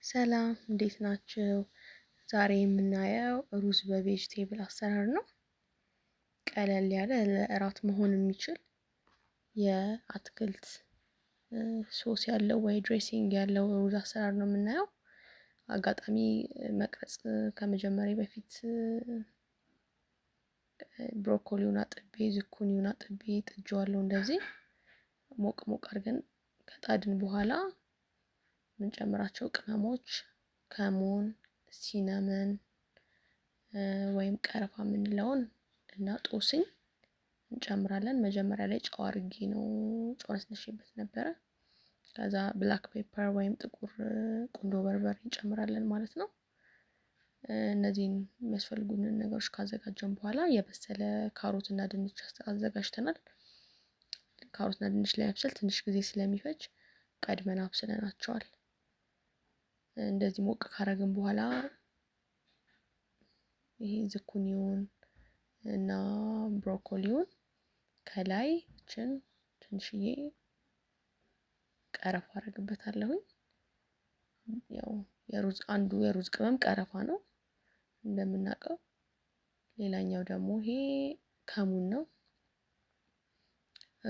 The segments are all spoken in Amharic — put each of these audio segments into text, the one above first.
ሰላም እንዴት ናችሁ? ዛሬ የምናየው ሩዝ በቬጅቴብል አሰራር ነው። ቀለል ያለ ለእራት መሆን የሚችል የአትክልት ሶስ ያለው ወይ ድሬሲንግ ያለው ሩዝ አሰራር ነው የምናየው። አጋጣሚ መቅረጽ ከመጀመሪያ በፊት ብሮኮሊውን አጥቤ ዝኩኒውን አጥቤ ጥጄዋለሁ። እንደዚህ ሞቅ ሞቅ አድርገን ከጣድን በኋላ የምንጨምራቸው ቅመሞች ከሞን፣ ሲነመን ወይም ቀረፋ የምንለውን እና ጦስኝ እንጨምራለን። መጀመሪያ ላይ ጨው አድርጌ ነው ጨው አስነሽበት ነበረ። ከዛ ብላክ ፔፐር ወይም ጥቁር ቁንዶ በርበሬ እንጨምራለን ማለት ነው። እነዚህን የሚያስፈልጉንን ነገሮች ካዘጋጀን በኋላ የበሰለ ካሮት እና ድንች አዘጋጅተናል። ካሮትና ድንች ለመብሰል ትንሽ ጊዜ ስለሚፈጅ ቀድመን አብስለናቸዋል። እንደዚህ ሞቅ ካረግን በኋላ ይሄ ዝኩኒውን እና ብሮኮሊውን ከላይ ትንሽዬ ቀረፋ አረግበታለሁኝ። ያው አንዱ የሩዝ ቅመም ቀረፋ ነው እንደምናውቀው። ሌላኛው ደግሞ ይሄ ከሙን ነው።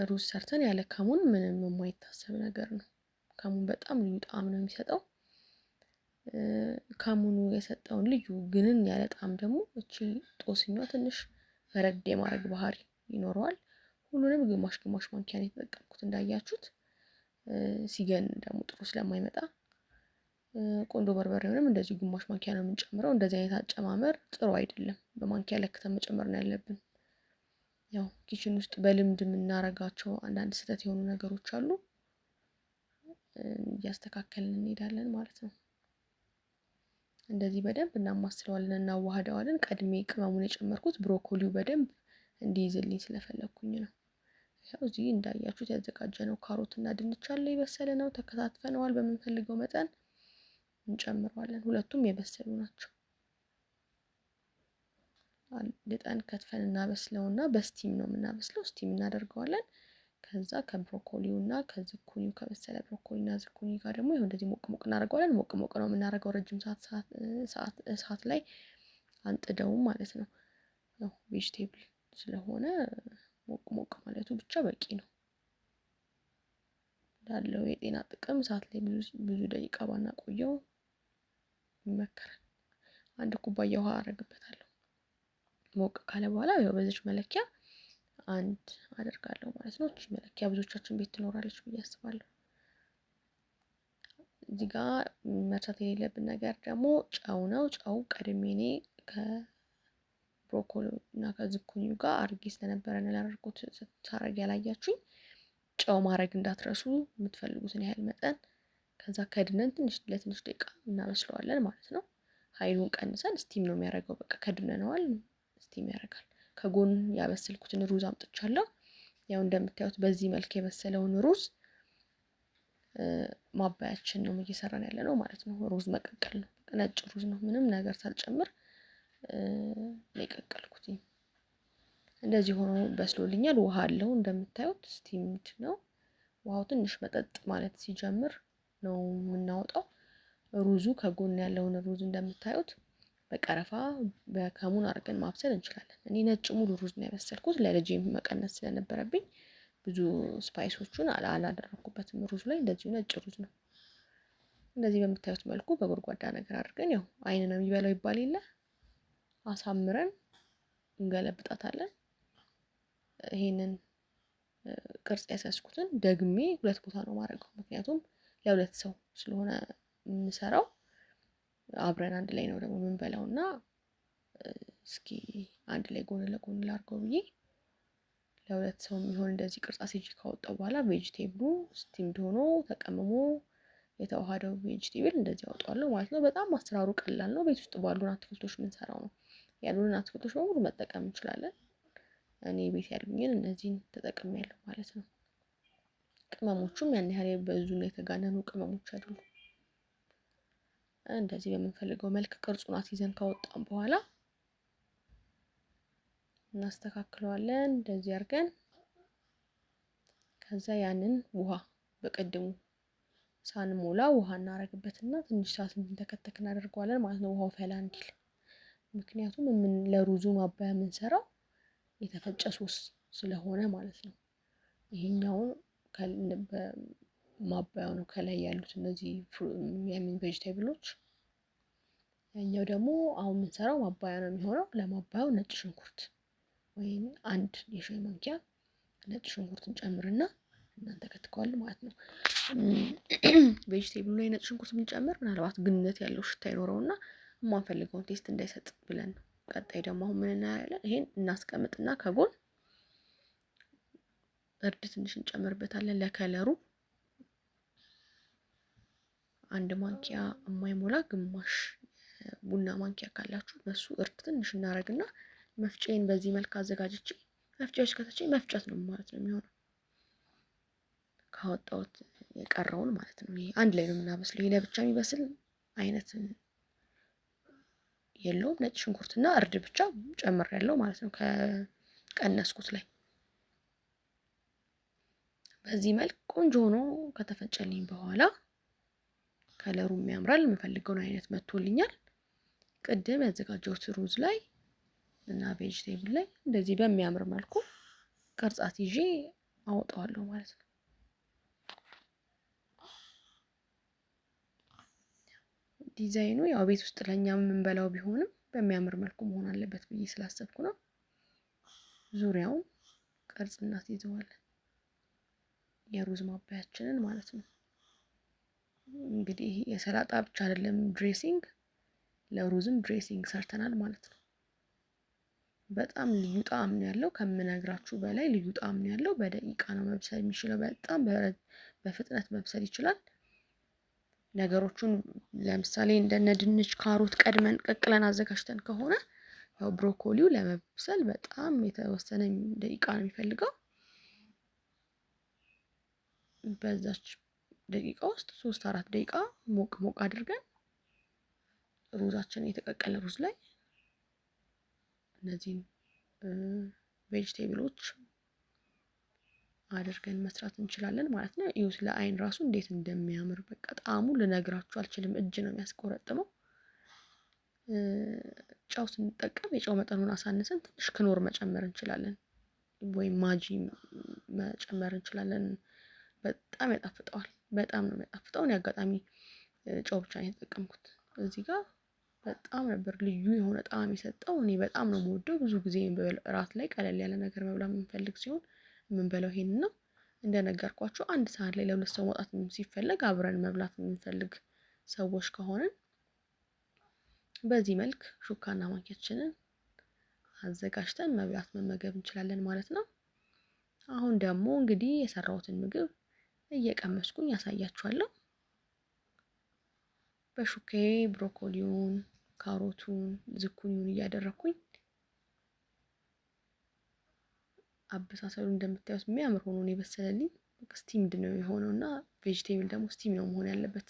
ሩዝ ሰርተን ያለ ከሙን ምንም የማይታሰብ ነገር ነው። ከሙን በጣም ልዩ ጣዕም ነው የሚሰጠው። ከሙኑ የሰጠውን ልዩ ግንን ያለ ጣዕም ደግሞ እቺ ጦስኛዋ ትንሽ በረድ የማድረግ ባህሪ ይኖረዋል። ሁሉንም ግማሽ ግማሽ ማንኪያ ነው የተጠቀምኩት እንዳያችሁት። ሲገን ደግሞ ጥሩ ስለማይመጣ ቆንዶ በርበሬውንም እንደዚሁ ግማሽ ማንኪያ ነው የምንጨምረው። እንደዚህ አይነት አጨማመር ጥሩ አይደለም። በማንኪያ ለክተን መጨመር ነው ያለብን። ያው ኪችን ውስጥ በልምድ የምናረጋቸው አንዳንድ ስህተት የሆኑ ነገሮች አሉ። እያስተካከልን እንሄዳለን ማለት ነው። እንደዚህ በደንብ እናማስለዋለን፣ እናዋህደዋለን። ቀድሜ ቅመሙን የጨመርኩት ብሮኮሊው በደንብ እንዲይዝልኝ ስለፈለኩኝ ነው። ያው እዚህ እንዳያችሁት ያዘጋጀነው ካሮት እና ድንች አለ፣ የበሰለ ነው። ተከታትፈነዋል። በምንፈልገው መጠን እንጨምረዋለን። ሁለቱም የበሰሉ ናቸው። ልጠን ከትፈን እናበስለውና በስቲም ነው የምናበስለው። ስቲም እናደርገዋለን። ከዛ ከብሮኮሊው እና ከዝኩኒው ከበሰለ ብሮኮሊ እና ዝኩኒ ጋር ደግሞ ይኸው እንደዚህ ሞቅ ሞቅ እናደርገዋለን። ሞቅ ሞቅ ነው የምናደርገው፣ ረጅም ሰዓት ላይ አንጥደውም ማለት ነው። ያው ቬጅቴብል ስለሆነ ሞቅ ሞቅ ማለቱ ብቻ በቂ ነው። እንዳለው የጤና ጥቅም ሰዓት ላይ ብዙ ደቂቃ ባናቆየው ይመከራል። አንድ ኩባያ ውሃ አደርግበታለሁ። ሞቅ ካለ በኋላ ያው በዚች መለኪያ አንድ አደርጋለሁ ማለት ነው። እቺ መለኪያ ብዙዎቻችን ቤት ትኖራለች ብዬ አስባለሁ። እዚህ ጋር መርሳት የሌለብን ነገር ደግሞ ጨው ነው። ጨው ቀድሜ እኔ ከብሮኮሊ እና ከዝኩኒው ጋር አድርጌ ስለነበረ ነው ያላደረኩት። ሳረግ ያላያችሁኝ ጨው ማድረግ እንዳትረሱ፣ የምትፈልጉትን ያህል መጠን። ከዛ ከድነን ለትንሽ ደቂቃ እናበስለዋለን ማለት ነው። ኃይሉን ቀንሰን ስቲም ነው የሚያደርገው። በቃ ከድነነዋል፣ ስቲም ያደርጋል። ከጎን ያበሰልኩትን ሩዝ አምጥቻለሁ። ያው እንደምታዩት በዚህ መልክ የበሰለውን ሩዝ ማባያችን ነው እየሰራን ያለ ነው ማለት ነው። ሩዝ መቀቀል ነው፣ ነጭ ሩዝ ነው። ምንም ነገር ሳልጨምር የቀቀልኩት። እንደዚህ ሆኖ በስሎልኛል። ውሃ አለው እንደምታዩት፣ ስቲምድ ነው። ውሃው ትንሽ መጠጥ ማለት ሲጀምር ነው የምናወጣው። ሩዙ ከጎን ያለውን ሩዝ እንደምታዩት በቀረፋ በከሙን አድርገን ማብሰል እንችላለን። እኔ ነጭ ሙሉ ሩዝ ነው ያበሰልኩት፣ ለልጄም መቀነስ ስለነበረብኝ ብዙ ስፓይሶቹን አላደረኩበትም። ሩዝ ላይ እንደዚሁ ነጭ ሩዝ ነው። እንደዚህ በምታዩት መልኩ በጎድጓዳ ነገር አድርገን፣ ያው አይን ነው የሚበላው ይባል የለ፣ አሳምረን እንገለብጣታለን። ይሄንን ቅርጽ ያስያዝኩትን ደግሜ 2 ቦታ ነው ማድረገው፣ ምክንያቱም ለ2 ሰው ስለሆነ የምሰራው አብረን አንድ ላይ ነው ደግሞ የምንበላው እና እስኪ አንድ ላይ ጎን ለጎን ላድርገው ብዬ ለ2 ሰው የሚሆን እንደዚህ ቅርጽ አስይዤ ካወጣው በኋላ ቬጅቴብሉ ስቲምድ ሆኖ ተቀምሞ የተዋሃደው ቬጅቴብል እንደዚህ አወጣዋለሁ ማለት ነው። በጣም አሰራሩ ቀላል ነው። ቤት ውስጥ ባሉን አትክልቶች የምንሰራው ነው። ያሉንን አትክልቶች በሙሉ መጠቀም እንችላለን። እኔ ቤት ያሉኝን እነዚህን ተጠቅሜያለሁ ማለት ነው። ቅመሞቹም ያን ያህል የበዙና የተጋነኑ ቅመሞች አይደሉም። እንደዚህ በምንፈልገው መልክ ቅርጹን አስይዘን ካወጣን በኋላ እናስተካክለዋለን እንደዚህ አድርገን። ከዛ ያንን ውሃ በቀድሙ ሳንሞላ ውሃ እናደርግበትና ትንሽ ሰዓት እንዲንተከተክ እናደርገዋለን ማለት ነው፣ ውሃው ፈላ እንዲል። ምክንያቱም ለሩዙ ማባያ የምንሰራው የተፈጨ ሶስ ስለሆነ ማለት ነው። ይሄኛው ማባያው ነው ከላይ ያሉት እነዚህ ቬጅቴብሎች። ያኛው ደግሞ አሁን የምንሰራው ማባያ ነው የሚሆነው። ለማባያው ነጭ ሽንኩርት ወይም 1 የሻይ ማንኪያ ነጭ ሽንኩርትን ጨምርና እናንተከትከዋለን ማለት ነው። ቬጅቴብሉ ላይ ነጭ ሽንኩርት ብንጨምር ምናልባት ግንነት ያለው ሽታ ይኖረውና የማንፈልገውን ቴስት እንዳይሰጥ ብለን ነው። ቀጣይ ደግሞ አሁን ምን እናያለን? ይሄን እናስቀምጥና ከጎን እርድ ትንሽ እንጨምርበታለን ለከለሩ። 1 ማንኪያ የማይሞላ ግማሽ ቡና ማንኪያ ካላችሁ በሱ እርድ ትንሽ እናደርግና መፍጨን በዚህ መልክ አዘጋጅቼ መፍጨሽ ከተቼ መፍጨት ነው ማለት ነው የሚሆነው። ካወጣሁት የቀረውን ማለት ነው። ይሄ አንድ ላይ ነው የምናበስለው። ይሄ ለብቻ የሚበስል አይነት የለውም። ነጭ ሽንኩርትና እርድ ብቻ ጨምሬያለሁ ማለት ነው ከቀነስኩት ላይ። በዚህ መልክ ቆንጆ ሆኖ ከተፈጨልኝ በኋላ ከለሩም ያምራል፣ የምፈልገውን አይነት መጥቶልኛል። ቅድም ያዘጋጀሁት ሩዝ ላይ እና ቬጅቴብል ላይ እንደዚህ በሚያምር መልኩ ቅርጻት ይዤ አወጣዋለሁ ማለት ነው። ዲዛይኑ ያው ቤት ውስጥ ለኛ የምንበላው ቢሆንም በሚያምር መልኩ መሆን አለበት ብዬ ስላሰብኩ ነው። ዙሪያውን ቅርጽ እናስይዘዋለን የሩዝ ማባያችንን ማለት ነው። እንግዲህ የሰላጣ ብቻ አይደለም ድሬሲንግ፣ ለሩዝም ድሬሲንግ ሰርተናል ማለት ነው። በጣም ልዩ ጣዕም ነው ያለው፣ ከምነግራችሁ በላይ ልዩ ጣዕም ነው ያለው። በደቂቃ ነው መብሰል የሚችለው፣ በጣም በፍጥነት መብሰል ይችላል። ነገሮቹን ለምሳሌ እንደነ ድንች፣ ካሮት ቀድመን ቀቅለን አዘጋጅተን ከሆነ ያው ብሮኮሊው ለመብሰል በጣም የተወሰነ ደቂቃ ነው የሚፈልገው። በዛች ደቂቃ ውስጥ 3-4 ደቂቃ ሞቅ ሞቅ አድርገን ሩዛችን የተቀቀለ ሩዝ ላይ እነዚህን ቬጅቴብሎች አድርገን መስራት እንችላለን ማለት ነው። ይኸው ስለ አይን ራሱ እንዴት እንደሚያምር በቃ ጣዕሙ ልነግራችሁ አልችልም። እጅ ነው የሚያስቆረጥመው። ጨው ስንጠቀም የጨው መጠኑን አሳንሰን ትንሽ ክኖር መጨመር እንችላለን፣ ወይም ማጂ መጨመር እንችላለን። በጣም ያጣፍጠዋል። በጣም ነው የሚያጣፍጠው። እኔ አጋጣሚ ጨው ብቻ ነው የተጠቀምኩት እዚህ ጋር። በጣም ነበር ልዩ የሆነ ጣዕም የሰጠው። እኔ በጣም ነው የምወደው። ብዙ ጊዜ እራት ላይ ቀለል ያለ ነገር መብላት የምንፈልግ ሲሆን የምንበላው ይሄንን ነው። እንደነገርኳችሁ 1 ሰዓት ላይ ለ2 ሰው መውጣት ሲፈለግ አብረን መብላት የምንፈልግ ሰዎች ከሆንን በዚህ መልክ ሹካና ማንኪያችንን አዘጋጅተን መብላት መመገብ እንችላለን ማለት ነው። አሁን ደግሞ እንግዲህ የሰራሁትን ምግብ እየቀመስኩኝ ያሳያችኋለሁ። በሹካዬ ብሮኮሊውን፣ ካሮቱን፣ ዝኩኒውን እያደረኩኝ አበሳሰሉ እንደምታዩት የሚያምር ሆኖ ነው የበሰለልኝ። ስቲምድ ነው የሆነውና ቬጅቴብል ደግሞ ስቲም ነው መሆን ያለበት።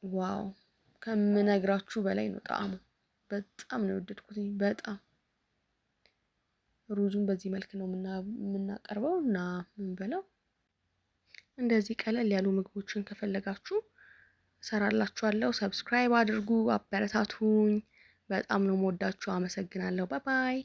ዋው ከምነግራችሁ በላይ ነው ጣዕሙ። በጣም ነው የወደድኩት። በጣም ሩዙን በዚህ መልክ ነው የምናቀርበው እና የምንበላው። እንደዚህ ቀለል ያሉ ምግቦችን ከፈለጋችሁ እሰራላችኋለሁ። ሰብስክራይብ አድርጉ፣ አበረታቱኝ። በጣም ነው የምወዳችሁ። አመሰግናለሁ። ባይ ባይ።